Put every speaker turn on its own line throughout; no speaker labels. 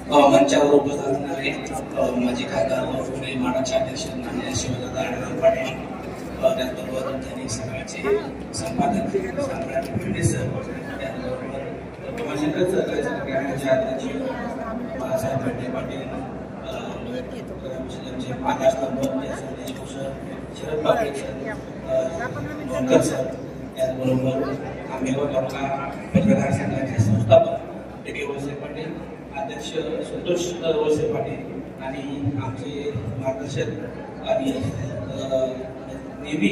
मंचावर उपस्थित असणारे माजी खासदार व पुणे माडाचे अध्यक्ष माननीय शिवदादा आढळराव पाटील, त्याचबरोबर दैनिक सकाळचे संपादक सम्राट भिडे सर, त्याचबरोबर महाशंकर सहकार्याचे अध्यक्ष बाळासाहेब भेंडे पाटील, आकाशस्तंभ Deshmukh sir, Sharad Patil sir, sir, त्याचबरोबर आंबेगाव तालुका पत्रकार संघाचे संस्थापक वळसे पाटील, अध्यक्ष संतोष वळसे पाटील आणि आमचे मार्गदर्शक आणि नेहमी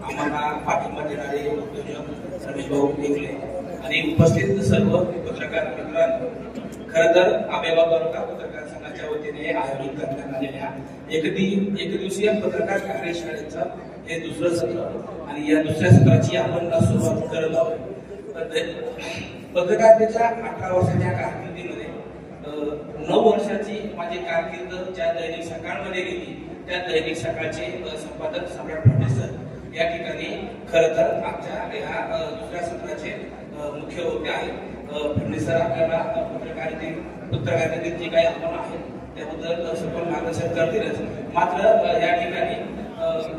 आम्हाला पाठिंबा देणारे उद्योजक रमेश भाऊ देवले आणि उपस्थित सर्व पत्रकार मित्रांनो, खरं तर आंबेगाव तालुका पत्रकार संघाच्या वतीने आयोजित करण्यात आलेल्या एकदिवसीय पत्रकार कार्यशाळेचं हे दुसरं सत्र आणि या दुसऱ्या सत्राची आपण सुरुवात करत आहोत. पत्रकारितेच्या 18 वर्षाच्या कारकिर्दीमध्ये 9 वर्षाची माझी कारकीर्द ज्या दैनिक सकाळमध्ये गेली त्या दैनिक सकाळचे संपादक सम्राट भिडे सर या ठिकाणी खरं तर आमच्या या दुसऱ्या सत्राचे मुख्य होते आहेत. भिडे सर आपल्याला पत्रकारितेतील जे काही आव्हान आहे त्याबद्दल सखोल मार्गदर्शन करतीलच, मात्र या ठिकाणी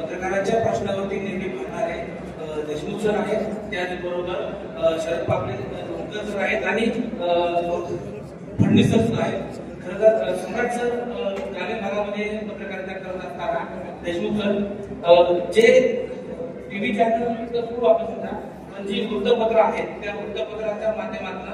पत्रकारांच्या प्रश्नावरती नेहमी भागणारे देशमुख सर आहेत, त्याचबरोबर शरद पाटील सर आहेत आणि फडणवीस सर आहेत. खरं तर सम्राट सर ग्रामीण भागामध्ये पत्रकारिता करत असताना देशमुख सर जे टीव्ही चॅनल खूप वापरत होता, पण जी वृत्तपत्र आहेत त्या वृत्तपत्राच्या माध्यमातून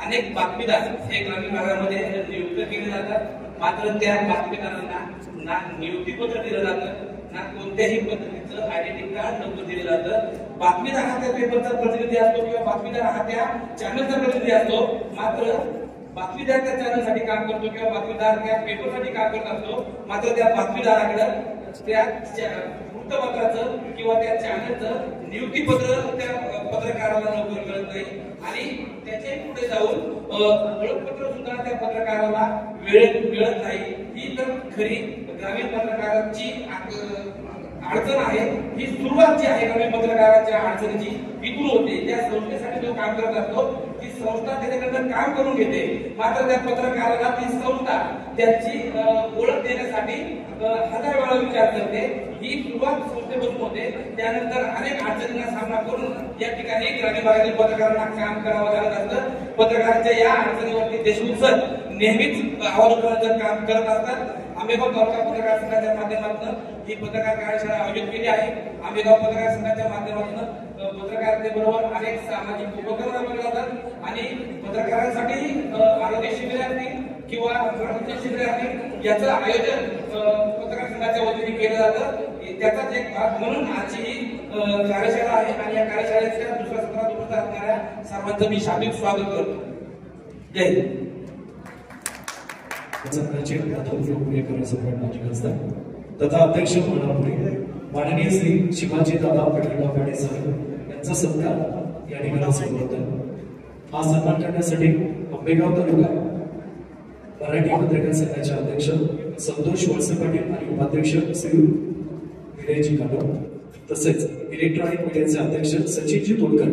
अनेक बातमीदार हे ग्रामीण भागामध्ये नियुक्त केले जातात, मात्र त्या बातमीदारांना ना नियुक्तीपत्र दिलं जातं ना कोणत्याही पद्धतीचं आयडेंटिटी कार्ड नंबर दिलं जातं. बातमीदार हा त्या पेपरचा प्रतिनिधी असतो किंवा बातमीदार हा त्या चॅनलचा प्रतिनिधी असतो, मात्र बातमीदार त्या चॅनलसाठी काम करतो किंवा बातमीदार त्या पेपरसाठी काम करत असतो, मात्र त्या बातमीदाराकडे त्या वृत्तपत्राचं किंवा त्या चॅनलचं नियुक्तीपत्र त्या पत्रकाराला लवकर मिळत नाही आणि त्याचे पुढे जाऊन ओळखपत्र सुद्धा त्या पत्रकाराला वेळेत मिळत नाही. ही तर खरी ग्रामीण पत्रकारांची अडचण आहे. ही सुरुवात जी आहे ग्रामीण पत्रकारांच्या अडचणीची इथून होते. ज्या संस्थेसाठी जो काम करत असतो ती संस्था त्याच्याकडनं काम करून घेते, मात्र त्या पत्रकाराला ती संस्था त्याची ओळख देण्यासाठी 1000 वेळा विचार करते. ही सुरुवात संस्थेपासून होते, त्यानंतर अनेक अडचणींना सामना करून या ठिकाणी ग्रामीण भागातील पत्रकारांना काम करावं लागत असतं. पत्रकारांच्या या अडचणीवरती देशमुख सर नेहमीच आवाज उठवण्याचं काम करत असतात. आंबेगाव तालुका पत्रकार संघाच्या माध्यमातून ही पत्रकार कार्यशाळा आयोजित केली आहे. आंबेगाव पत्रकार संघाच्या माध्यमातून पत्रकारितेबरोबर अनेक सामाजिक उपक्रम राबवले जातात आणि पत्रकारांसाठी आरोग्य शिबिर असतील किंवा प्रशिक्षण शिबिर असतील याचं आयोजन पत्रकार संघाच्या वतीने केलं जातं. त्याचाच एक भाग म्हणून आजची ही कार्यशाळा आहे आणि या कार्यशाळेच्या दुसऱ्या सत्रात उपस्थित असणाऱ्या सर्वांचं मी शाब्दिक स्वागत करतो. जय हिंद.
तथा अध्यक्ष माननीय श्री शिवाजी दादा आढळराव पाटील साहेब यांचा सत्कार या ठिकाणी सुरू होता. हा सन्मान करण्यासाठी आंबेगाव तालुका मराठी पत्रकार संघाचे अध्यक्ष संतोष वळसे पाटील आणि उपाध्यक्ष श्री विजयजी काटो तसेच इलेक्ट्रॉनिक मीडियाचे अध्यक्ष सचिनजी तोडकर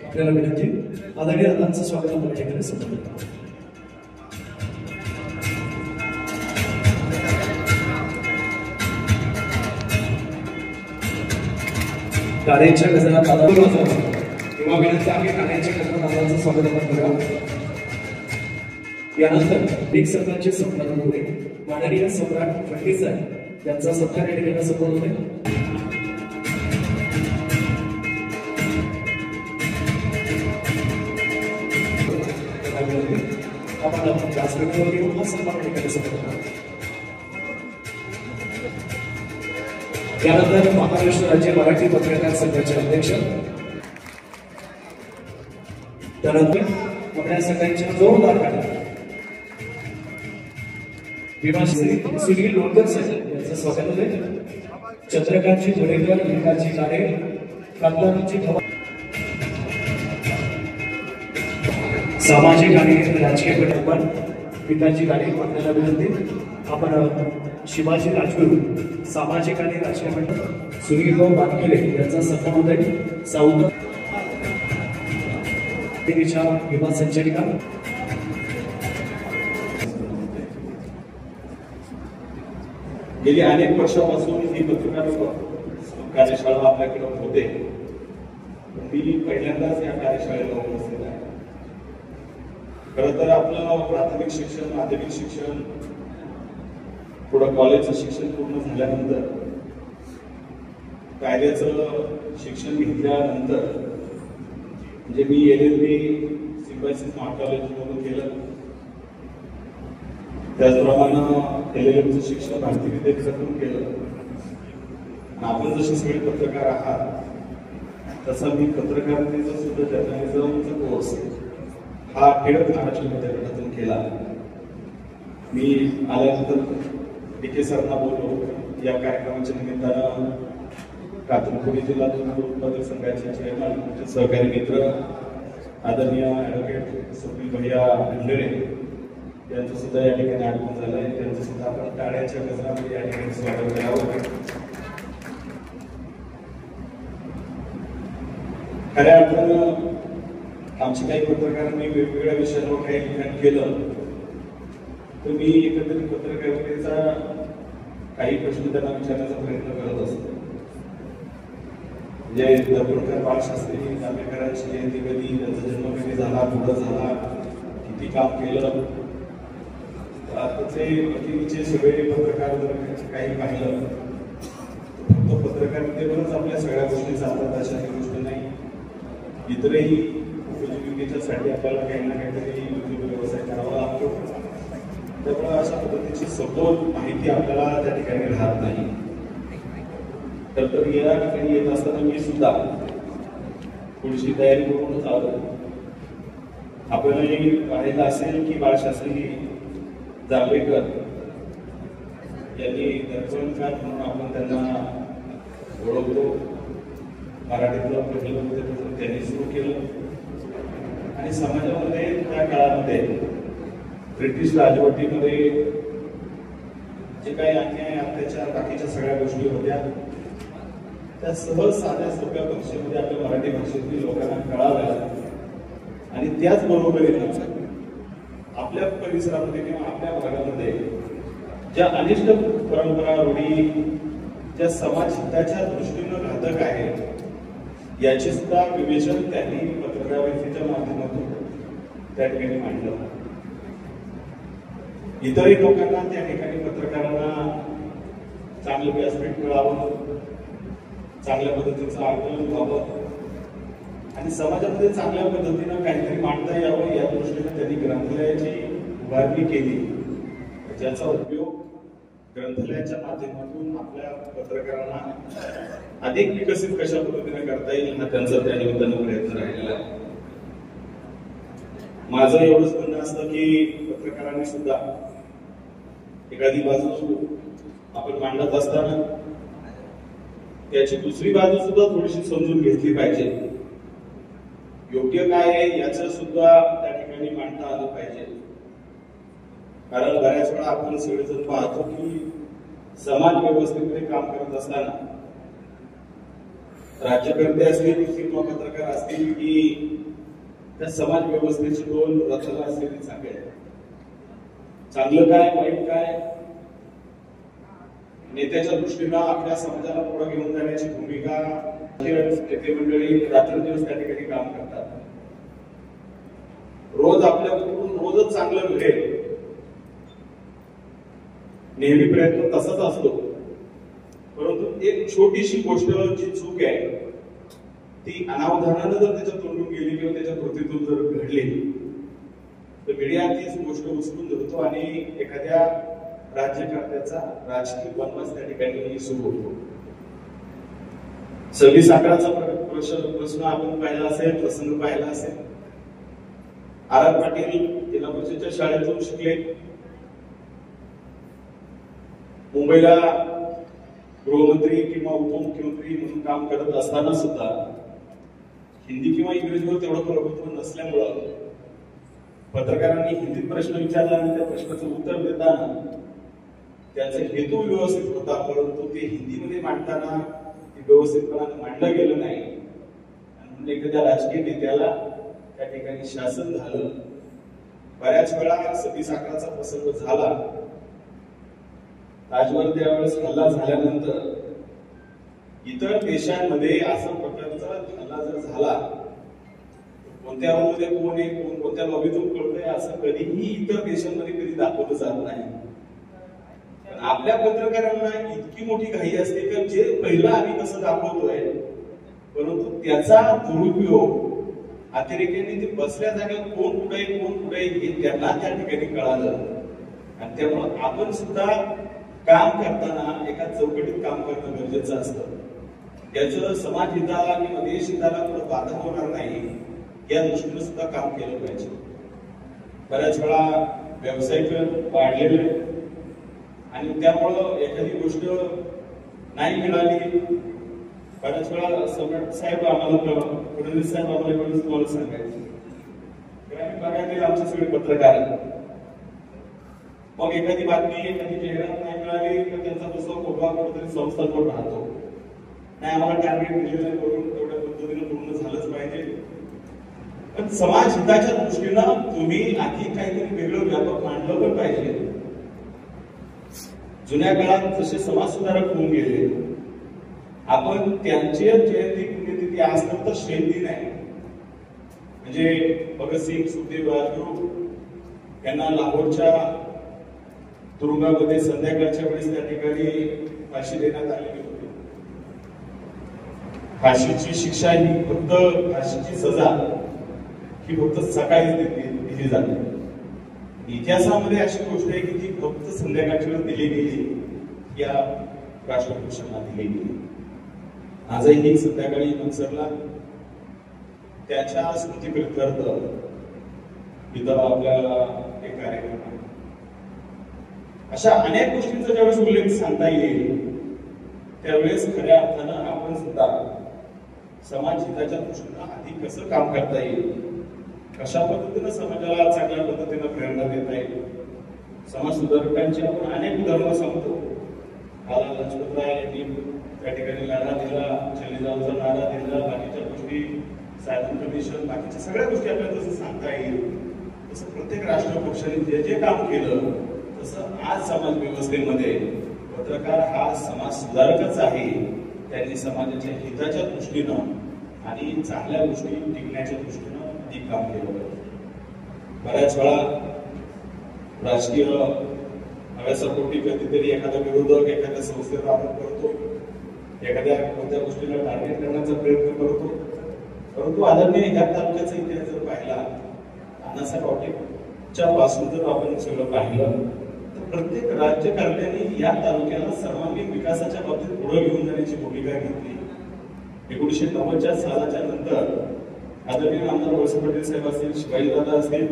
आपल्याला विनंती आदरणीय दादांचं स्वागत या ठिकाणी संपन्न. कार्याच्या गजरात किंवा विनंती आहे कार्याच्या गजरात दादांचं स्वागत आपण करूया. यानंतर एक सत्राचे संपादक होते माननीय सम्राट भिडे साहेब यांचा सत्कार या ठिकाणी संपन्न होते. आपण व्यासपीठावर येऊन हा सन्मान ठिकाणी संपन्न. त्यानंतर महाराष्ट्र राज्य मराठी पत्रकार संघाचे अध्यक्ष, त्यानंतर आपल्या सगळ्यांच्या जोरदार टाळ्या सुनील लोणकर साहेब यांचं स्वागत होते. चंद्रकांतजी धुळेकर, विकासजी काळे, कांतारामजी धवा, सामाजिक आणि राजकीय गटपण विकासजी काळे आपल्याला विनंती. आपण शिवाजी राजगुरू सामाजिक आणि राजकीय मंडळ सुनीलभाऊ बानकिले यांचा सन्मान होत आहे. साऊथ विमा संचालिका
गेली अनेक वर्षापासून ही पत्रकार कार्यशाळा आपल्याकडे होते. मी पहिल्यांदाच या कार्यशाळेला उपस्थित आहे. खरं तर आपलं प्राथमिक शिक्षण, माध्यमिक शिक्षण, पुढं कॉलेजचं शिक्षण पूर्ण झाल्यानंतर कायद्याचं शिक्षण घेतल्यानंतर म्हणजे मी LLB सिम्बायसिस महाकॉलेजमधून केलं. त्याचप्रमाणे LLMचं शिक्षण भारतीय विद्यापीठातून केलं. आपण जसे सगळे पत्रकार आहात तसा मी पत्रकारितेचा सुद्धा जर्नलिझमचा कोर्स हा टिळक महाराष्ट्र विद्यापीठातून केला. मी आल्यानंतर DK सरांना बोललो. या कार्यक्रमाच्या निमित्तानं कातरपुरी जिल्हा दूध उत्पादक संघाचे चेअरमन, सहकारी मित्र आदरणीय ॲडव्होकेट स्वप्नील भैया अंधळे यांचं सुद्धा या ठिकाणी आगमन झालं आहे. त्यांचं सुद्धा आपण टाळ्याच्या गजरामध्ये या ठिकाणी स्वागत करावं. खऱ्या अर्थानं आमच्या काही पत्रकारांनी वेगवेगळ्या विषयांवर काही लिखाण केलं तर मी एकंदरीत पत्रकारितेचा काही प्रश्न त्यांना विचारण्याचा प्रयत्न करत असतो. म्हणजे दर्पणकर बाळशास्त्री जांभेकरांची जयंती कधी, त्यांचा जन्म कधी झाला, कुठं झाला, किती काम केलं, आताचे बाकीचे सगळे पत्रकार जर काही पाहिलं फक्त पत्रकारितेवरच आपल्या सगळ्या गोष्टी चालतात अशा काही गोष्ट नाही. इतरही उपजीविकेच्यासाठी आपल्याला काही ना काहीतरी उद्योग व्यवसाय करावा लागतो. त्यामुळे अशा पद्धतीची सखोल माहिती आपल्याला त्या ठिकाणी राहत नाही. तर या ठिकाणी येत असताना मी सुद्धा थोडीशी तयारी करूनच आलो. आपल्यालाही पाहायला असेल की बाळशास्त्री जांभेकर यांनी दर्पणकार म्हणून आपण त्यांना ओळखतो. मराठीतलं पहिलं वृत्तपत्र त्यांनी सुरू केलं आणि समाजामध्ये त्या काळामध्ये ब्रिटिश राजवटीमध्ये जे काही अन्याय, अत्याचार, बाकीच्या सगळ्या गोष्टी होत्या त्या सहज साध्या सोप्या भाषेमध्ये आपल्या मराठी भाषेतील लोकांना कळाव्या आणि त्याचबरोबरीने आपल्या परिसरामध्ये किंवा आपल्या भागामध्ये ज्या अनिष्ट परंपरा, रूढी ज्या समाज हिताच्या दृष्टीनं घातक आहेत याचे सुद्धा विवेचन त्यांनी पत्रकारितेच्या माध्यमातून त्या ठिकाणी मांडलं. इतरही लोकांना त्या ठिकाणी पत्रकारांना चांगलं व्यासपीठ मिळावं, चांगल्या पद्धतीचं आकलन व्हावं आणि समाजामध्ये चांगल्या पद्धतीनं काहीतरी मांडता यावं या दृष्टीने त्यांनी ग्रंथालयाची उभारणी केली, ज्याचा उपयोग ग्रंथालयाच्या माध्यमातून आपल्या पत्रकारांना अधिक विकसित कशा पद्धतीने करता येईल हा त्यांचा त्या निमित्तानं प्रयत्न राहिलेला आहे. माझं एवढंच म्हणणं असतं की पत्रकारांनी सुद्धा एखादी बाजू आपण मांडत असताना त्याची दुसरी बाजू सुद्धा थोडीशी समजून घेतली पाहिजे. योग्य काय आहे याचं सुद्धा त्या ठिकाणी मांडता आलं पाहिजे. कारण बऱ्याच वेळा आपण सगळेजण पाहतो की समाज व्यवस्थेमध्ये काम करत असताना राज्यकर्ते असतील किंवा पत्रकार असतील की त्या समाज व्यवस्थेची दोन रचना असलेली सांगेल. चांगलं काय, वाईट काय, नेत्याच्या दृष्टीनं आपल्या समाजाला पुढे घेऊन जाण्याची भूमिका नेते मंडळी रात्रंदिवस त्या ठिकाणी काम करतात. रोज आपल्याकडून रोजच चांगलं घडेल नेहमी प्रयत्न तसाच असतो. परंतु एक छोटीशी गोष्ट जी चूक आहे ती अनावधानानं जर त्याच्या तोंडून गेली किंवा त्याच्या कृतीतून जर घडली तर मीडिया तीच गोष्ट उचलून धरतो आणि एखाद्या राज्यकर्त्याचा राजकीय वनवास त्या ठिकाणी सुरू होतो. 26 अकराचा प्रश्न आपण पाहिला असेल, प्रसंग पाहिला असेल. RR पाटील जिल्हा परिषदेच्या शाळेतून शिकले. मुंबईला गृहमंत्री किंवा उपमुख्यमंत्री म्हणून काम करत असताना सुद्धा हिंदी किंवा इंग्रजीवर तेवढं प्रभुत्व नसल्यामुळं पत्रकारांनी हिंदीत प्रश्न विचारला आणि त्या प्रश्नाचं उत्तर देताना त्याचा हेतू व्यवस्थित होता, परंतु ते हिंदीमध्ये मांडताना व्यवस्थितपणाने मांडलं गेलं नाही. म्हणून एखाद्या राजकीय नेत्याला त्या ठिकाणी शासन झालं. बऱ्याच वेळा 26 अकराचा प्रसंग झाला राजवर त्यावेळेस हल्ला झाल्यानंतर इतर देशांमध्ये असा प्रकारचा हल्ला जर झाला, कोणत्या रूममध्ये कोण आहे, कोण कोणत्या लॉबीतून कळतंय असं कधीही इतर देशांमध्ये कधी दाखवलं जात नाही. पण आपल्या पत्रकारांना इतकी मोठी घाई असते की जे पहिलं आम्ही कसं दाखवतोय, परंतु त्याचा दुरुपयोग अतिरेक्यांनी ते बसल्या जागेवर कोण कुठे हे त्यांना त्या ठिकाणी कळालं. आणि त्यामुळे आपण सुद्धा काम करताना एका चौकटीत काम करणं गरजेचं असतं. त्याचं समाज हिताला किंवा देश हिताला कुठं बाधा होणार नाही या दृष्टीने सुद्धा काम केलं पाहिजे. बऱ्याच वेळा व्यावसायिक वाढलेले आणि त्यामुळं एखादी गोष्ट नाही मिळाली. बऱ्याच वेळा सम्राट साहेब आम्हाला, फडणवीस साहेब आम्हाला एवढंच तुम्हाला सांगायचं, आम्ही बघायला आमचे सगळे पत्रकार, मग एखादी बातमी एखादी जाहिरात नाही मिळाली तर त्यांचा दुसरा फोटो कुठेतरी संस्थांवर राहतो. नाही आम्हाला टार्गेट दिलेलं करून तेवढ्या पद्धतीने पूर्ण झालंच पाहिजे. पण समाज हिताच्या दृष्टीनं तुम्ही आधी काहीतरी वेगळं व्यापक मांडलं पण पाहिजे. जुन्या काळात जसे समाज सुधारक होऊन गेले, आपण त्यांची जयंती पुण्यतिथी आज तर शहीद दिन आहे. म्हणजे भगतसिंग, सुखदेव, राजगुरू यांना लाहोरच्या तुरुंगामध्ये संध्याकाळच्या वेळेस त्या ठिकाणी फाशी देण्यात आलेली होती. फाशीची शिक्षा ही फक्त, फाशीची सजा ही फक्त सकाळी दिली जाते. इतिहासामध्ये अशी गोष्ट आहे की ती फक्त संध्याकाळच्या वेळेस दिली गेली, या राष्ट्रपुरुषांना दिली गेली. आजही संध्याकाळी मनसरला त्याच्या स्मृतीप्रित्यर्थ इथं आपल्याला एक कार्यक्रम आहे. अशा अनेक गोष्टींचा ज्यावेळेस उल्लेख सांगता येईल त्यावेळेस खऱ्या अर्थानं आपण सुद्धा समाज हिताच्या दृष्टीनं आधी कसं काम करता येईल, कशा पद्धतीनं समाजाला चांगल्या पद्धतीनं प्रेरणा देता येईल. समाज सुधारकांची आपण अनेक उदाहरणं सांगतो. लाला लजपत राय यांनी त्या ठिकाणी लढा दिला, चलिजाऊचा लढा दिला, बाकीच्या गोष्टी, सायमन कमिशन, बाकीच्या सगळ्या गोष्टी आपल्याला जसं सांगता येईल तसं प्रत्येक राष्ट्रपक्षाने जे जे काम केलं तसं आज समाज व्यवस्थेमध्ये पत्रकार हा समाज सुधारकच आहे. त्यांनी समाजाच्या हिताच्या दृष्टीनं आणि चांगल्या गोष्टी टिकण्याच्या दृष्टीनं अधिक काम केलं पाहिजे. बऱ्याच वेळा राजकीय हव्यासापोटी कधीतरी एखादा विरोधक एखाद्या संस्थेचा आरोप करतो, एखाद्या कोणत्या गोष्टीला टार्गेट करण्याचा प्रयत्न करतो. परंतु आदरणीय ह्या तालुक्याचा इतिहास जर पाहिला, अण्णासाहेब पाटीलच्या पासून जर आपण सगळं पाहिलं तर प्रत्येक राज्यकर्त्यांनी या तालुक्याला सर्वांगीण विकासाच्या बाबतीत पुढे घेऊन जाण्याची भूमिका घेतली. 1990च्या सालाच्या नंतर आदरणीय आमदार वळसे पाटील साहेब असतील, शिवाजीदादा असतील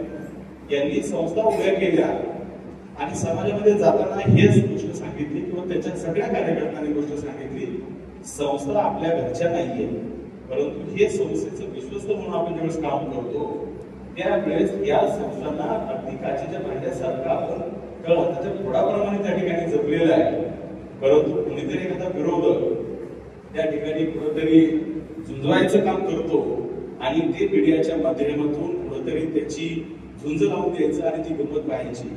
यांनी संस्था उभ्या केल्या आणि समाजामध्ये जाताना हेच गोष्ट सांगितली किंवा त्याच्या सगळ्या कार्यकर्त्यांनी गोष्ट सांगितली, संस्था आपल्या घरच्या नाहीये, परंतु हे संस्थेचं विश्वस्त म्हणून आपण ज्यावेळेस काम करतो त्यावेळेस या संस्थांना अगदी काचेच्या भांड्यासारखं आपण तळ हाताच्या फोडाप्रमाणे त्या ठिकाणी जपलेलं आहे. परंतु कोणीतरी एखादा विरोधक त्या ठिकाणी कुठंतरी झुंजवायचं काम करतो आणि ते मीडियाच्या माध्यमातून कुठंतरी त्याची झुंज लावून द्यायचं आणि ती गंमत पाहायची.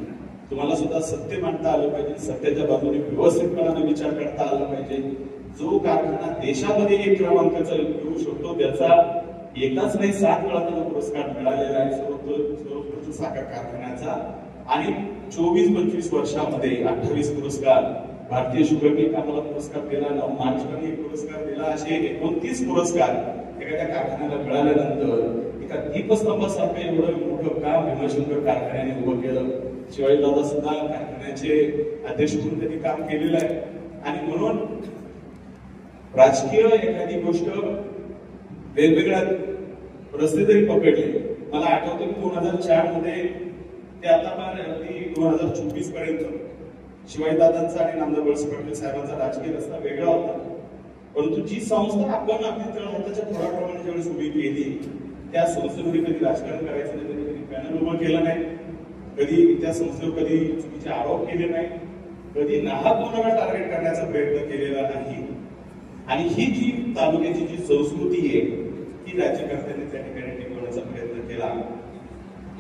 तुम्हाला सुद्धा सत्य मांडता आलं पाहिजे, सत्याच्या बाजूने व्यवस्थितपणाने विचार करता आला पाहिजे. जो कारखाना देशामध्ये एक क्रमांकाचा येऊ शकतो त्याचा एकाच नाही 7 वेळा त्यांना पुरस्कार मिळालेला आहे सोलापूर साखर कारखान्याचा. आणि 24-25 वर्षामध्ये 28 पुरस्कार, भारतीय शुगर लीग आम्हाला पुरस्कार दिला, महाराष्ट्राने एक पुरस्कार दिला, असे 29 पुरस्कार एखाद्या कारखान्याला मिळाल्यानंतर एका दीपस्तंभासारखं एवढं मोठं काम भीमाशंकर कारखान्याने उभं केलं. शिवाजीदादा सुद्धा कारखान्याचे अध्यक्ष म्हणून त्यांनी काम केलेलं आहे. आणि म्हणून राजकीय एखादी गोष्ट वेगवेगळ्या रस्ते तरी पकडले. मला आठवतं की 2004 मध्ये ते आता 2024 पर्यंत शिवाजीदादांचा आणि नामदार वळसे पाटील साहेबांचा राजकीय रस्ता वेगळा होता. परंतु जी संस्था आपण आपली तळ हाताच्या फोडाप्रमाणे ज्यावेळेस उभी केली त्या संस्थेमध्ये कधी राजकारण करायचं नाही, कधी पॅनल उभं केलं नाही, कधी त्या संस्थेवर कधी चुकीचे आरोप केले नाही, कधी नाहक कोणाला टार्गेट करण्याचा प्रयत्न केलेला नाही. आणि ही जी तालुक्याची जी संस्कृती आहे ती राज्यकर्त्यांनी त्या ठिकाणी टिकवण्याचा प्रयत्न केला.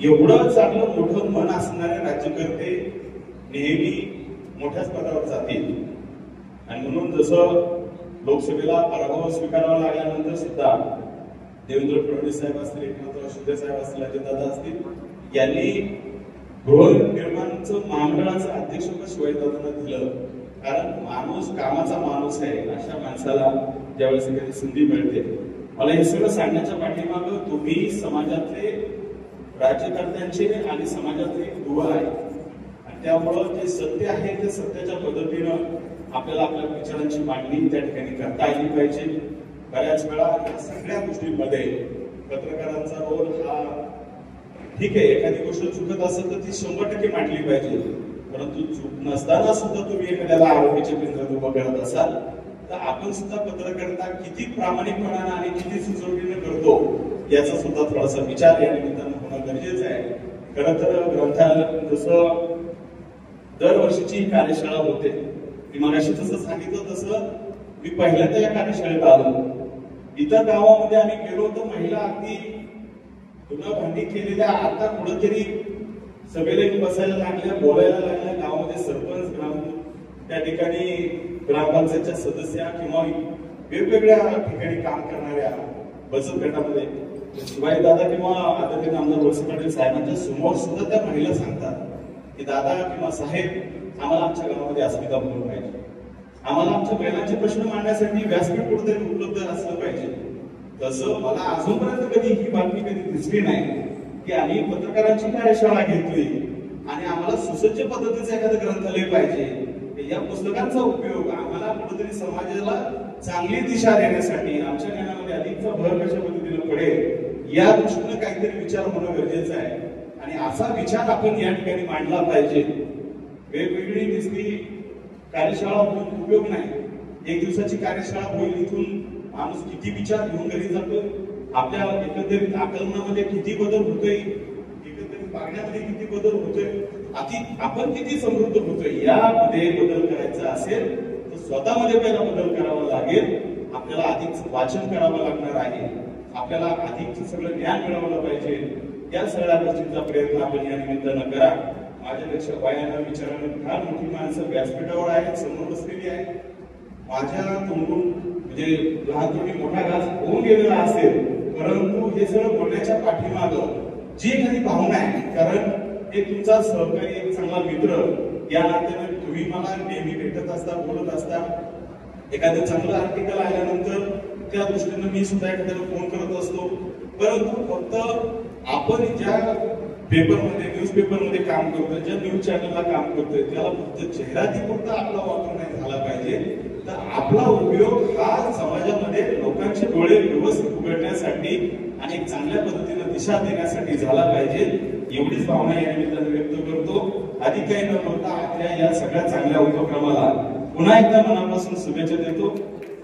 एवढं चांगलं मोठं मन असणारे राज्यकर्ते नेहमी मोठ्याच पदावर जातील. आणि म्हणून जसं लोकसभेला पराभव स्वीकारावा लागल्यानंतर सुद्धा देवेंद्र फडणवीस साहेब असतील, एकनाथराव शिंदे साहेब असतील, अजितदादा असतील, यांनी गृहनिर्माणचं महामंडळाचं अध्यक्षपद शिवाजीदादांना दिलं. कारण माणूस कामाचा माणूस आहे, अशा माणसाला ज्यावेळेस एखादी संधी मिळते. मला हे सगळं सांगण्याच्या पाठीमागं तुम्ही समाजातले राज्यकर्त्यांचे आणि समाजातले दुवा आहे. आणि त्यामुळं जे सत्य आहे ते सत्याच्या पद्धतीनं आपल्याला आपल्या विचारांची मांडणी त्या ठिकाणी करता आली पाहिजे. बऱ्याच वेळा या सगळ्या गोष्टींमध्ये पत्रकारांचा रोल हा ठीक आहे, एखादी गोष्ट चुकत असेल तर ती 100% मांडली पाहिजे. परंतु चूक नसताना सुद्धा तुम्ही एखाद्याला आरोग्याच्या केंद्रात उभं करत असाल तर आपण सुद्धा पत्रकारिता किती प्रामाणिकपणाने आणि किती सुचवणीने करतो याचा सुद्धा थोडासा विचार या निमित्तानं होणं गरजेचं आहे. खरं तर ग्रंथालय जसं दरवर्षीची ही कार्यशाळा होते, मी मगाशी जसं सांगितलं तसं मी पहिल्यांदा या कार्यशाळेत आलो. इतर गावामध्ये आम्ही गेलो तर महिला अगदी धुणं भांडी केलेल्या आता कुठंतरी सभेला बसायला लागल्या, बोलायला लागल्या. गावामध्ये सरपंच, त्या ठिकाणी ग्रामपंचायतच्या सदस्या किंवा वेगवेगळ्या ठिकाणी काम करणाऱ्या बचत गटामध्ये शिवाजीदादा किंवा आदरणीय आमदार वळसे पाटील साहेबांच्या समोर सुद्धा त्या महिला सांगतात की दादा किंवा साहेब आम्हाला आमच्या गावामध्ये अस्मिता बनवून पाहिजे, आम्हाला आमच्या महिलांचे प्रश्न मांडण्यासाठी व्यासपीठ कुठेतरी उपलब्ध असलं पाहिजे. तसं मला अजूनपर्यंत कधी ही बातमी कधी दिसली नाही की आम्ही पत्रकारांची कार्यशाळा घेतोय आणि आम्हाला सुसज्ज पद्धतीचं एखादं ग्रंथालय पाहिजे. या पुस्तकांचा उपयोग आम्हाला कुठेतरी समाजाला चांगली दिशा देण्यासाठी आमच्या ज्ञानामध्ये अधिकचा भर कशा पद्धतीनं पडेल या दृष्टीनं काहीतरी विचार होणं गरजेचं आहे. आणि असा विचार आपण या ठिकाणी मांडला पाहिजे. वेगवेगळी दिसती कार्यशाळा होऊन उपयोग नाही. एक दिवसाची कार्यशाळा होईल, इथून माणूस किती विचार घेऊन घरी जातो, आपल्या एकंदरीत आकलनामध्ये किती बदल होतोय, एकंदरीत वागण्यामध्ये किती बदल होतोय, आपण किती समृद्ध होतोय, यामध्ये बदल करायचा असेल तर स्वतःमध्ये पहिला बदल करावा लागेल. आपल्याला अधिक वाचन करावं लागणार आहे, आपल्याला अधिकचं सगळं ज्ञान मिळवलं पाहिजे. या सगळ्या गोष्टींचा प्रयत्न आपण या निमित्तानं करा. माझ्यापेक्षा वयानं विचारानं फार मोठी माणसं व्यासपीठावर आहेत, समोर बसलेली आहेत. माझ्या तोंडून म्हणजे लहानपणी मोठा घास होऊन गेलेला असेल, परंतु हे सगळं बोलण्याच्या पाठीमागं जी एखादी भावना आहे, कारण एक तुमचा सहकारी, एक चांगला मित्र या नात्याने तुम्ही मला नेहमी भेटत असता, बोलत असता. एखादं चांगलं आर्टिकल आल्यानंतर त्या दृष्टीनं मी सुद्धा एखाद्याला फोन करत असतो. परंतु फक्त आपण ज्या पेपरमध्ये, न्यूज पेपरमध्ये काम करतोय, ज्या न्यूज चॅनलला काम करतोय, त्याला फक्त जाहिरातीपुरता आपला वापर नाही झाला पाहिजे. तर आपला उपयोग हा समाजामध्ये लोकांचे डोळे व्यवस्थित उघडण्यासाठी आणि एक चांगल्या पद्धतीने दिशा देण्यासाठी झाला पाहिजे. एवढीच भावना या निमित्ताने व्यक्त करतो. अधिक काही न बोलता आपल्या या सगळ्या चांगल्या उपक्रमाला पुन्हा एकदा मनापासून शुभेच्छा देतो.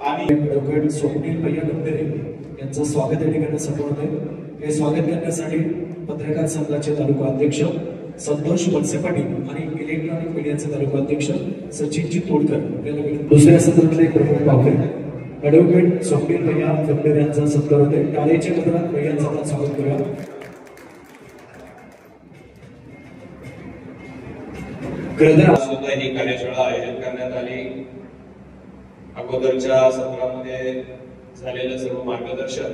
आणि
डॉक्टर स्वप्नील भैया गंभीरे यांचं स्वागत या ठिकाणी संपवत आहे. हे स्वागत करण्यासाठी पत्रकार संघाचे तालुका अध्यक्ष संतोष वळसे पाटील आणि इलेक्ट्रॉनिक मीडियाचे तालुका अध्यक्ष सचिनजी तोडकर यांना दुसऱ्या सत्रातले प्रमुख पाहुणे ॲडव्होकेट स्वप्नील भैया गंभीरे यांचा सत्कार होते. टाळेच्या गजरात भैयांचं आपण स्वागत करूया.
सुद्धा ही कार्यशाळा आयोजित करण्यात आली. अगोदरच्या सत्रामध्ये झालेलं सर्व मार्गदर्शन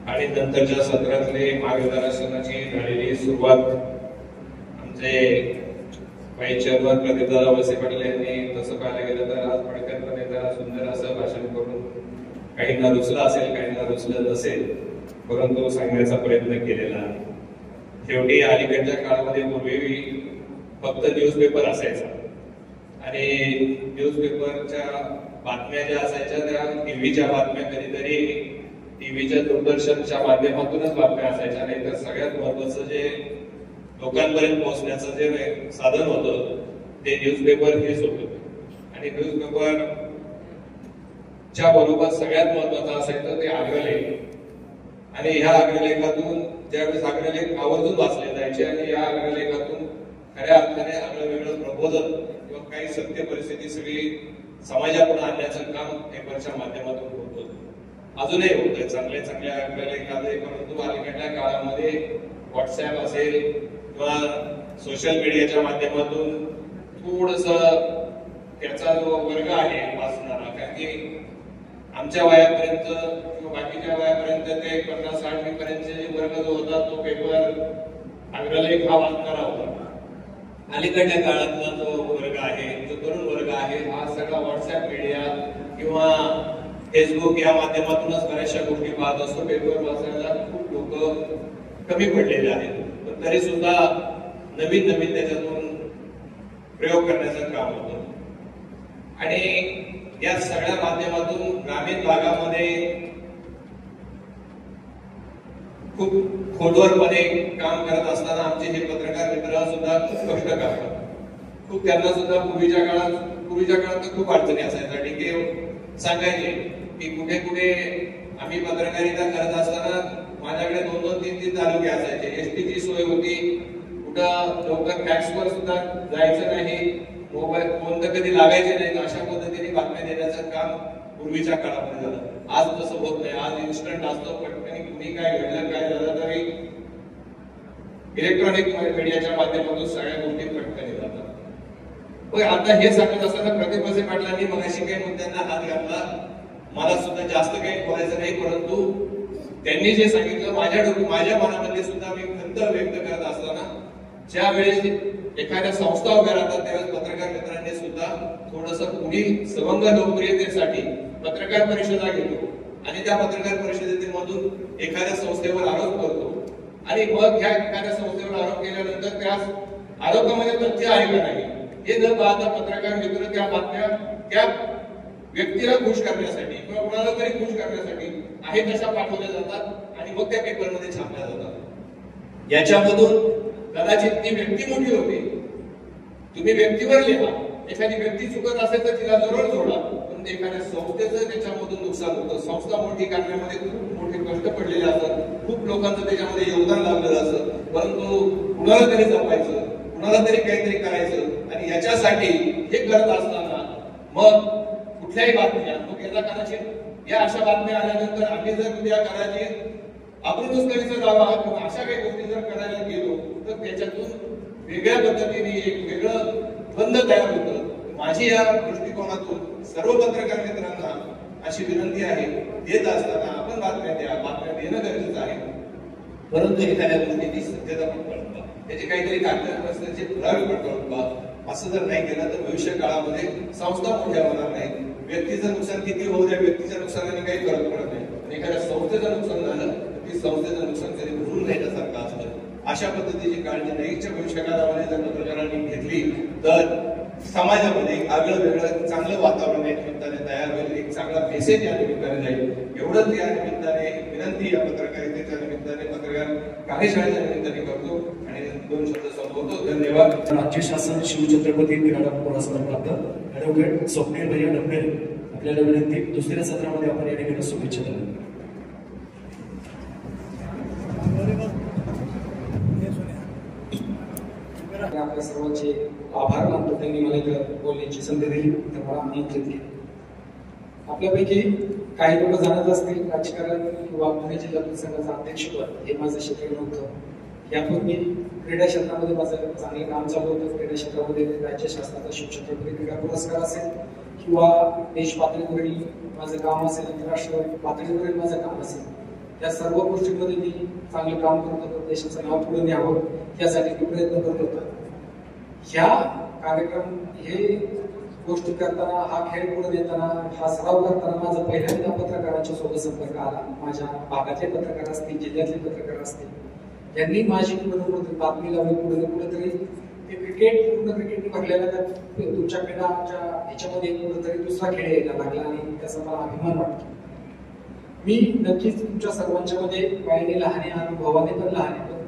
आणि नंतरच्या सत्रातले मार्गदर्शनाची झालेली सुरुवात आमचे व्हाईस चेअरमन प्रदीपदादा वळसे पाटील यांनी तसं पाहायला गेलं तर आज पडक्यातपणे जरा सुंदर असं भाषण करून काहींना रुचलं असेल, काहींना रुचलं नसेल, परंतु सांगण्याचा प्रयत्न केलेला आहे. शेवटी अलीकडच्या काळामध्ये पूर्वी फक्त न्यूजपेपर असायचा आणि न्यूजपेपरच्या बातम्या ज्या असायच्या त्या टीव्हीच्या बातम्या कधीतरी टीव्हीच्या दूरदर्शनच्या माध्यमातूनच बातम्या असायच्या. नाही तर सगळ्यात महत्वाचं जे लोकांपर्यंत पोहोचण्याचं जे साधन होतं ते न्यूजपेपर हेच होतं. आणि न्यूजपेपरच्या बरोबर सगळ्यात महत्वाचं असायचं ते अग्रलेख. आणि ह्या अग्रलेखातून ज्यावेळेस अग्रलेख आवर्जून वाचले जायचे आणि या अग्रलेखातून खऱ्या अर्थाने आपलं वेगळं प्रबोधन किंवा काही सत्य परिस्थिती सगळी समाजापुढे आणण्याचं काम पेपरच्या माध्यमातून होत होतं. अजूनही होतंय, चांगले चांगले अग्रलेख आले, परंतु अलीकडच्या काळामध्ये व्हॉट्सअप असेल किंवा सोशल मीडियाच्या माध्यमातून थोडस त्याचा जो वर्ग आहे वाचणारा, कारण की आमच्या वयापर्यंत किंवा बाकीच्या वयापर्यंत ते 50-60 पर्यंतचे वर्ग जो होता तो पेपर अग्रलेख हा वाचणारा होता. अलीकडच्या काळातला जो वर्ग आहे, जो तरुण वर्ग आहे, हा सगळा व्हॉट्सअप मीडिया किंवा फेसबुक या माध्यमातूनच बऱ्याचशा गोष्टी पाहत असतो. पेपर वाचायला खूप लोक कमी पडलेले आहेत. पण तरी सुद्धा नवीन नवीन त्याच्यातून प्रयोग करण्याचं काम होतं. आणि या सगळ्या माध्यमातून ग्रामीण भागामध्ये खूप खोलवरपणे काम करत असताना आमचे हे पत्रकार मित्र सुद्धा खूप कष्ट करतात. खूप त्यांना सुद्धा पूर्वीच्या काळात खूप अडचणी असायच्या. ठीक सांगायचे की कुठे कुठे आम्ही पत्रकारिता करत असताना माझ्याकडे 2-3 तालुके असायचे. एसटीची सोय होती, कुठं लवकर फॅक्सवर सुद्धा जायचं नाही, मोबाईल फोन तर कधी लागायचे नाही. अशा पद्धतीने बातम्या देण्याचं काम पूर्वीच्या काळामध्ये झालं. आज तसं होत नाही. आज इन्स्टंट असतो, पटकन कुणी काय घडलं काय झालं तरी इलेक्ट्रॉनिक मीडियाच्या माध्यमातून सगळ्या गोष्टी पटकन जातात. पण आता हे सांगत असताना प्रतिभासे पाटलांनी मगाशी काही मुद्द्यांना हात घातला. मला सुद्धा जास्त काही बोलायचं नाही, परंतु त्यांनी जे सांगितलं माझ्या मनामध्ये सुद्धा मी खंत व्यक्त करत असताना ज्या वेळेस एखाद्या संस्था उभ्या राहतात त्यावेळेस पत्रकार मित्रांनी सुद्धा थोडस पुढील सवंग लोकप्रियतेसाठी पत्रकार परिषदा घेतो आणि त्या पत्रकार परिषदेमधून एखाद्या संस्थेवर आरोप करतो आणि मग ह्या एखाद्या संस्थेवर आरोप केल्यानंतर त्या आरोपामध्ये तथ्य आहे का नाही हे न पाहता पत्रकार मित्र त्या बातम्या त्या व्यक्तीला खुश करण्यासाठी किंवा कोणाला तरी खुश करण्यासाठी आहे तशा पाठवल्या जातात आणि मग त्या पेपरमध्ये छापल्या जातात. याच्यामधून कदाचित ती व्यक्ती मोठी होती, तुम्ही व्यक्तीवर लिहा, एखादी व्यक्ती चुकत असेल तर तिला जरूर जोडा, पण एखाद्या संस्थेचं त्याच्यामधून नुकसान होतं. संस्था मोठी करण्यामध्ये खूप मोठे कष्ट पडलेले असतात, खूप लोकांचं त्याच्यामध्ये योगदान लाभलेलं असतं, परंतु कुणाला तरी जपायचं, कुणाला तरी काहीतरी करायचं आणि याच्यासाठी हे करत असताना मग कुठल्याही बातम्या मग याचा कदाचित या अशा बातम्या आल्यानंतर आम्ही जर उद्या कदाचित अमृतसरीचा दावा किंवा अशा काही गोष्टी जर करायला गेलो तर त्याच्यातून वेगळ्या पद्धतीने एक वेगळं बंद तयार होतं. माझी या दृष्टिकोनातून सर्व पत्रकार मित्रांना अशी विनंती आहे, देत असताना आपण बातम्या द्या, बातम्या देणं गरजेचं आहे, परंतु एखाद्या गोष्टीची सत्यता पण कळवा, त्याचे काहीतरी कागदपत्राचे पुरावे पण कळवा. असं जर नाही केलं तर भविष्य काळामध्ये संस्था मोठ्या होणार नाही. व्यक्तीचं नुकसान किती होऊ द्या, व्यक्तीच्या नुकसानाने काही फरक पडत नाही, पण एखाद्या संस्थेचं नुकसान झालं तर ती संस्थेचं नुकसान कधी भरून राहिल्यासारखं असतं. अशा पद्धतीची काळजी नैकच्या भविष्य काळामध्ये जर पत्रकारांनी घेतली तर समाजामध्ये एक आगळं वेगळं चांगलं वातावरण या निमित्ताने तयार होईल, एक चांगला मेसेज या निमित्ताने जाईल. एवढंच या निमित्ताने विनंती या पत्रकारितेच्या निमित्ताने पत्रकार कार्यशाळेच्या निमित्ताने करतो आणि 2 शब्द संबोधतो. धन्यवाद.
राज्य शासन शिवछत्रपती क्रीडा पुरस्कार प्राप्त ऍडव्होकेट स्वप्नील भैया डबनेर आपल्याला विनंती, दुसऱ्या सत्रामध्ये आपण या ठिकाणी शुभेच्छा द्याव्या.
आपल्या सर्वांचे आभार मानतो, त्यांनी मला इथं बोलण्याची संधी दिली, तर मला आमंत्रित केले. आपल्यापैकी काही लोक जाणत असतील राजकारण किंवा पुणे जिल्हा परिषदेचं अध्यक्षपद हे माझं क्षेत्र नव्हतं. यापूर्वी क्रीडा क्षेत्रामध्ये माझं चांगलं काम चालू होतं. क्रीडा क्षेत्रामध्ये राज्य शासनाचा शिवछत्रपती क्रीडा पुरस्कार असेल किंवा देश पातळीवरील माझं काम असेल, आंतरराष्ट्रीय पातळीवरील माझं काम असेल, या सर्व गोष्टींमध्ये मी चांगलं काम करत होतो. देशाचं नाव पुढे न्यावं यासाठी मी प्रयत्न करत होतो. ह्या कार्यक्रम हे गोष्टी करताना, हा खेळ पुढे नेताना, हा सराव करताना माझा पहिल्यांदा पत्रकारांच्या सोबत संपर्क आला. माझ्या भागातले पत्रकार असतील, जिल्ह्यातले पत्रकार असतील, यांनी माझी कुठे बातमी लावली, कुठेतरी ते क्रिकेट पूर्ण क्रिकेट भरलेला तुमच्या क्रीडाच्या ह्याच्यामध्ये कुठेतरी दुसरा खेळ यायला लागला आणि त्याचा मला अभिमान वाटतो. मी नक्कीच तुमच्या सर्वांच्या मध्ये वयाने लहान आहे, अनुभवाने पण लहान आहे, पण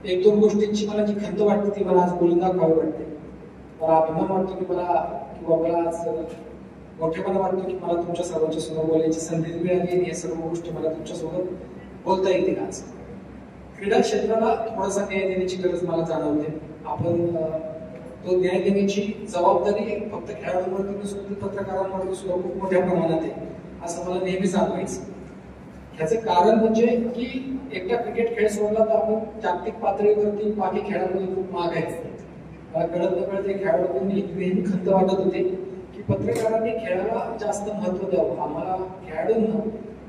1-2 गोष्टींची मला जी खंत वाटते ती मला आज बोलून दाखवावी वाटते. मला अभिमान वाटतो की मला आज मोठेपणा वाटतो की मला तुमच्या सर्वांच्या समोर बोलायची संधी मिळाली आणि या सर्व गोष्टी मला तुमच्यासोबत बोलता येतील. आज क्रीडा क्षेत्राला थोडासा न्याय देण्याची गरज मला जाणवते. आपण तो न्याय देण्याची जबाबदारी फक्त खेळाडूंवरती नसून पत्रकारांवरती सुद्धा खूप मोठ्या प्रमाणात आहे असं मला नेहमी जाणवायचं. ह्याचं कारण म्हणजे की एकटा क्रिकेट खेळ सोडला तर आपण जागतिक पातळीवरती बाकी खेळांमध्ये खूप माग आहे मला कळत नकळत एक खेळाडूंनी एक खंत वाटत होते की पत्रकारांनी खेळाला जास्त महत्व द्यावं. आम्हाला खेळाडूंना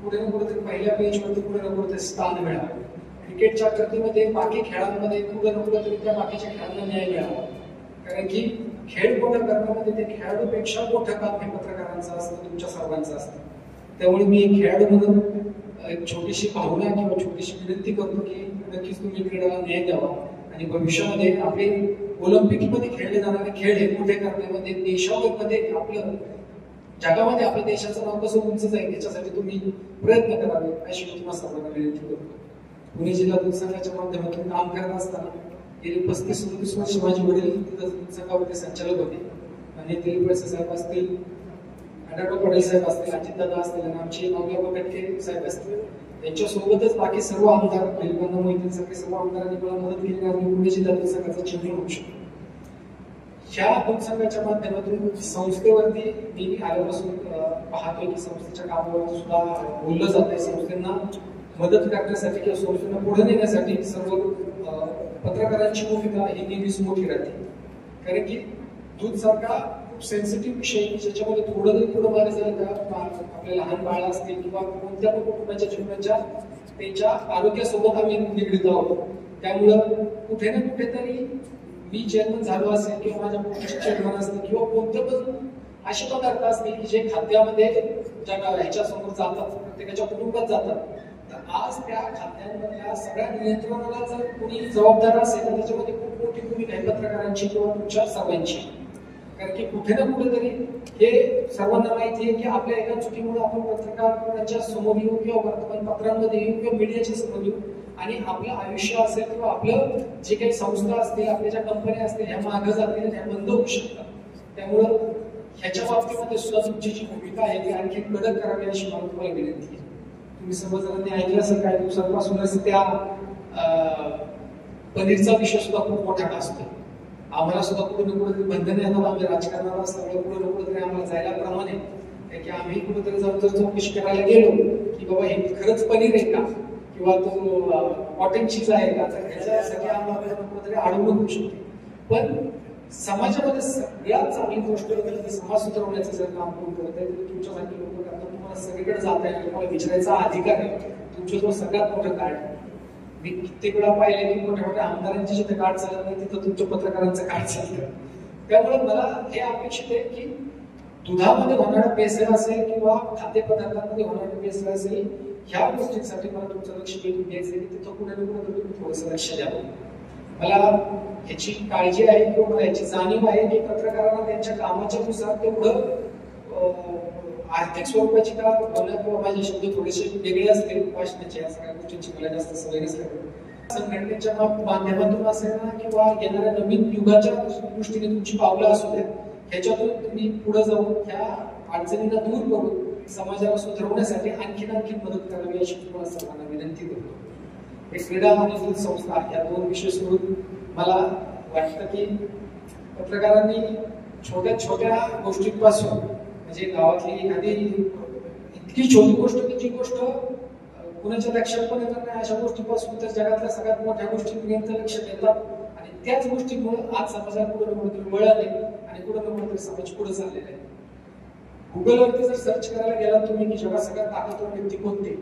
कुठे ना कुठेतरी पहिल्या पेजवरती कुठे ना कुठेतरी स्थान मिळावं. क्रिकेटच्या गर्दीमध्ये बाकी खेळांमध्ये कुठे ना कुठेतरी त्या बाकीच्या खेळांना न्याय मिळावा. कारण की खेळ मोठं करण्यामध्ये ते खेळाडूपेक्षा मोठं काम हे पत्रकारांचं असतं, तुमच्या सर्वांचं असतं. त्यामुळे मी एक खेळाडू म्हणून एक छोटीशी भावना किंवा छोटीशी विनंती करतो की नक्कीच तुम्ही क्रीडेला न्याय द्यावा आणि भविष्यामध्ये आपले ऑलिम्पिकमध्ये खेळले जाणारे खेळ हे मोठे करण्यामध्ये देशामध्ये आपलं जगामध्ये आपल्या देशाचं नाव कसं उंच जाईल याच्यासाठी तुम्ही प्रयत्न करावे अशी मी तुम्हाला सर्वांना विनंती करतो. पुणे जिल्हा दूध संघाच्या माध्यमातून काम करत असताना गेली 35-37 वर्ष माझे वडील तिथं दूध संघामध्ये संचालक होते आणि दिलीप वळसे साहेब असतील, आढळराव पाटील साहेब असतील, अजितदादा असतील आणि आमचे नवला कटके साहेब असतील. त्यांच्यासोबतच बाकी सर्व आमदार दिलीपांना मोहिते सारखे सर्व आमदारांनी मला मदत केली आणि पुणे जिल्हा दूध संघाचा चेअरमन होऊ शकतो. ह्या दूध संघाच्या माध्यमातून संस्थेवरती मी आल्यापासून पाहतोय की संस्थेच्या कामावर सुद्धा बोललं जात आहे. संस्थेंना मदत करण्यासाठी किंवा संस्थेला पुढे नेण्यासाठी सर्व पत्रकारांची भूमिका ही नेहमीच मोठी राहते. कारण की दूध सारखा खूप सेन्सिटिव्ह विषय की ज्याच्यामध्ये थोडं पुढं मारे झालं तर आपले लहान बाळ असतील किंवा कोणत्या पण कुटुंबाच्या जीवनाच्या त्यांच्या आरोग्यासोबत आम्ही निगडीत आहोत. त्यामुळं कुठे ना कुठेतरी मी चेअरमन झालो असेल किंवा माझ्या मोठ्या चेअरमन असतील किंवा कोणते पण असे पदार्थ असतील की जे खाद्यामध्ये ह्याच्या समोर जातात, प्रत्येकाच्या कुटुंबात जातात. तर आज त्या खाद्यांमधल्या सगळ्या नियंत्रणाला जर कोणी जबाबदार असेल तर त्याच्यामध्ये खूप मोठी भूमिका आहे पत्रकारांची किंवा तुमच्या सर्वांची. कारण की कुठे ना कुठेतरी हे सर्वांना माहिती आहे की आपल्या एका चुकीमुळे आपण पत्रकारांच्या समोर येऊ किंवा वर्तमानपत्रांमध्ये येऊ किंवा मीडियाच्या समोर येऊ आणि आपलं आयुष्य असेल किंवा आपलं जे काही संस्था असतील, आपल्या ज्या कंपन्या असतील ह्या मागं जातील, ह्या बंद होऊ शकतात. त्यामुळं ह्याच्या बाबतीमध्ये सुद्धा तुमची जी भूमिका आहे ती आणखी कडक करावी अशी मला तुम्हाला विनंती आहे. तुम्ही सर्वजणांनी ऐकलं असेल काही दिवसांपासूनच त्या पनीरचा विषय सुद्धा खूप मोठा असतो. आम्हाला सुद्धा कुठे ना कुठेतरी बंधने येतात आमच्या राजकारणाला असल्यामुळे कुठे ना कुठेतरी आम्हाला जायला प्रमाणे की आम्ही कुठेतरी जाऊन जर चौकशी करायला गेलो की बाबा हे खरंच पनीर आहे का किंवा तो कॉटन चीज आहे का, तर ह्याच्यासाठी आम्हाला कुठेतरी अडवणूक होऊ शकते. पण समाजामध्ये सगळ्यात चांगली गोष्ट म्हणजे समाज सुधारवण्याचं जर काम कोण करत आहे तर तुमच्यासारखे लोक करतात. तुम्हाला सगळीकडे जाता येईल, तुम्हाला विचारायचा अधिकार आहे. तुमच्याजवळ सगळ्यात मोठं कार्ड मी कित्येक वेळा पाहिले की मोठ्या मोठ्या आमदारांची जिथे कार्ड चालत नाही तिथं तुमच्या पत्रकारांचं कार्ड चालतं. त्यामुळे मला हे अपेक्षित आहे की दुधामध्ये होणारा भेसळ असेल किंवा खाद्यपदार्थांमध्ये होणारा भेसळ असेल ह्या गोष्टींसाठी मला तुमचं लक्ष वेधून द्यायचं आहे की तिथं कुठे ना कुठे तुम्ही थोडंसं लक्ष द्यावं. मला ह्याची काळजी आहे किंवा मला याची जाणीव आहे की पत्रकारांना त्यांच्या कामाच्या नुसार तेवढं आर्थिक स्वरूपाची का बोलणं किंवा माझे शब्द थोडेसे वेगळे असतील भाषणाचे या सगळ्या गोष्टींची मला जास्त सवय नसल्यामुळे संघटनेच्या माध्यमातून असेल ना किंवा येणाऱ्या नवीन युगाच्या दृष्टीने तुमची पावलं असू द्या ह्याच्यातून तुम्ही पुढे जाऊन ह्या अडचणींना दूर करून समाजाला सुधारवण्यासाठी आणखीन मदत करावी अशी तुम्हाला सर्वांना विनंती करतो. क्रीडा आणि दूध संस्था या दोन विषय सोडून मला वाटतं की पत्रकारांनी छोट्या छोट्या गोष्टींपासून म्हणजे गावातली एखादी इतकी छोटी गोष्ट की जी गोष्ट कुणाच्या लक्षात पण येणार नाही अशा गोष्टीपासून तर जगातल्या सगळ्यात मोठ्या गोष्टींपर्यंत लक्षात येतात आणि त्याच गोष्टीमुळे आज समाजाला कुठे ना कुठेतरी वळण आहे आणि कुठे ना कुठेतरी समाज पुढे चाललेला आहे. गुगलवरती जर सर्च करायला गेला तुम्ही की जगात सगळ्यात ताकदवर व्यक्ती कोणते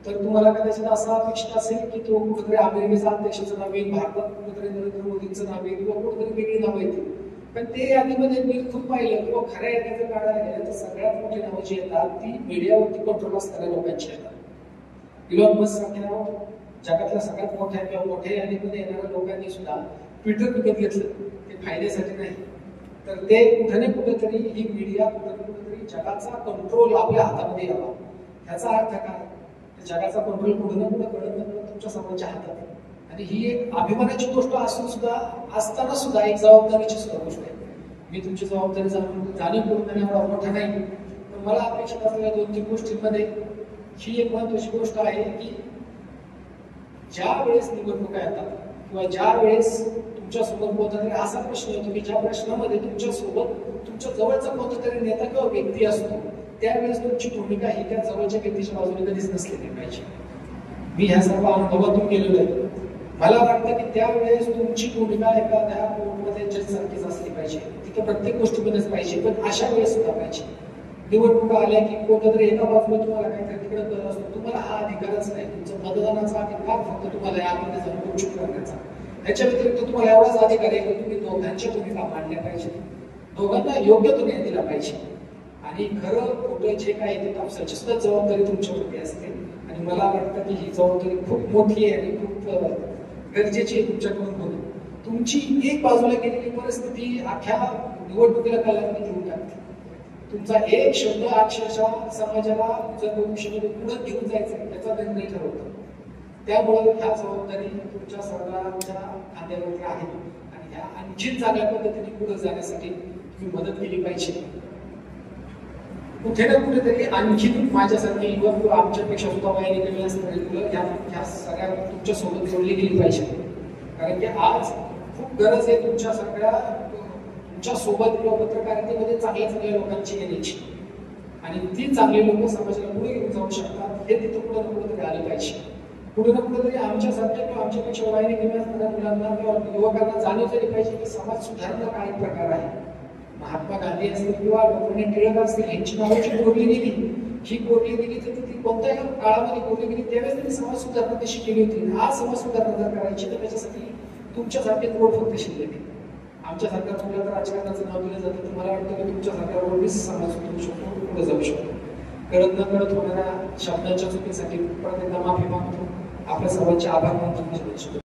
तर तुम्हाला कदाचित असं अपेक्षित असेल की तो कुठेतरी अमेरिकेचा अध्यक्षाचं नाव येईल, भारतात कुठेतरी नरेंद्र मोदींचं नाव येईल किंवा कुठेतरी वेगळी नावं येतील. पण ते यादीमध्ये निरखून पाहिलं किंवा खऱ्या यादीचं काढायला गेलं तर सगळ्यात मोठी नावं जी येतात ती मीडियावरती कंट्रोल असणाऱ्या लोकांची येतात. इलॉन मस्क सारख्या जगातल्या सगळ्यात मोठ्या किंवा मोठ्या यादीमध्ये येणाऱ्या लोकांनी सुद्धा ट्विटर विकत घेतलं. ते फायद्यासाठी नाही तर ते कुठे ना कुठेतरी ही मीडिया कुठे ना कुठेतरी जगाचा कंट्रोल आपल्या हातामध्ये यावा. ह्याचा अर्थ काय जगाचा कंट्रोल कुठे ना कुठे कळत तुमच्या सर्वांच्या हातात आहे आणि ही एक अभिमानाची गोष्ट असून सुद्धा असताना सुद्धा एक जबाबदारीची सुद्धा गोष्ट आहे. मी तुमची जबाबदारी जाणीव करून देण्यावर मोठा नाही पण मला अपेक्षित असलेल्या 2-3 गोष्टींमध्ये ही एक महत्वाची गोष्ट आहे की ज्या वेळेस निवडणुका येतात किंवा ज्या वेळेस तुमच्या सोबत कोणता तरी असा प्रश्न येतो की ज्या प्रश्नामध्ये तुमच्या सोबत तुमच्या जवळचा कोणता तरी नेता किंवा व्यक्ती असतो त्यावेळेस तुमची भूमिका ही त्या जवळच्या व्यक्तीच्या बाजूने कधीच नसलेली पाहिजे. मी ह्या सर्व अनुभवातून गेलेलो आहे. मला वाटतं की त्यावेळेस तुमची भूमिका एखाद्या कोर्टमध्ये जजसारखीच असली पाहिजे, तिथं प्रत्येक गोष्टीमध्येच पाहिजे, पण अशा वेळेस सुद्धा पाहिजे. निवडणुका आल्या की कोणत्या एका बाजूला तुम्हाला काहीतरी तिकडे करत असतो, तुम्हाला हा अधिकारच नाही. तुमचा मतदानाचा अधिकार फक्त तुम्हाला यामध्ये जाऊन उच्च करण्याचा. याच्या व्यतिरिक्त तुम्हाला एवढाच अधिकार आहे की तुम्ही दोघांच्या भूमिका मांडल्या पाहिजे, दोघांना योग्य तो न्याय दिला पाहिजे, आणि खरं खोटं जे काय ते तपासायची सुद्धा जबाबदारी तुमच्यावरती असते. आणि मला वाटतं की ही जबाबदारी खूप मोठी आहे आणि खूप गरजेची आहे तुमच्याकडून होणं. तुमची एक बाजूला गेलेली परिस्थिती अख्ख्या निवडणुकीला कालावधी घेऊन टाकते. तुमचा एक शब्द अक्षरशः समाजाला जर भविष्यामध्ये पुढे घेऊन जायचं त्याचा निर्णय ठरवतो. त्यामुळे ह्या जबाबदारी तुमच्या सरकारांच्या खांद्यावरती आहे आणि ह्या आणखी चांगल्या पद्धतीने पुढे जाण्यासाठी तुम्ही मदत केली पाहिजे. कुठे ना कुठेतरी आणखी माझ्यासारखे युवक किंवा आमच्यापेक्षा सुद्धा वयाने कमी असणारी मुलं ह्या सगळ्या तुमच्या सोबत जोडली गेली पाहिजे. कारण की आज खूप गरज आहे तुमच्या सगळ्या तुमच्या सोबत किंवा पत्रकारितेमध्ये चांगल्या चांगल्या लोकांची येण्याची, आणि ती चांगली लोक समाजाला पुढे घेऊन जाऊ शकतात. हे तिथं कुठं ना कुठेतरी आलं पाहिजे. कुठे ना कुठेतरी आमच्यासारख्या किंवा आमच्यापेक्षा वयाने कमी असणाऱ्या मुलांना किंवा युवकांना जाणीव झाली पाहिजे की समाज सुधारणा काय प्रकार आहे. महात्मा गांधी असतील किंवा लोकमान्य टिळक असतील यांची नावाची कोरली गेली, ही कोरली गेली तर ती कोणत्या काळामध्ये कोरली गेली त्यावेळेस त्यांनी समाज सुधारणा कशी केली होती. आज समाज सुधारणा जर करायची तर त्याच्यासाठी तुमच्यासारखे रोड फक्त शिल्लक आहे. आमच्यासारख्या मुलाला तर राजकारणाचं नाव दिलं जातं, तर मला वाटतं की तुमच्यासारख्या रोडनीच समाज सुधारू शकतो, पुढे जाऊ शकतो. कळत न कळत होणाऱ्या शब्दांच्या चुकीसाठी परत एकदा माफी मागतो. आपल्या सर्वांचे आभार मानतो.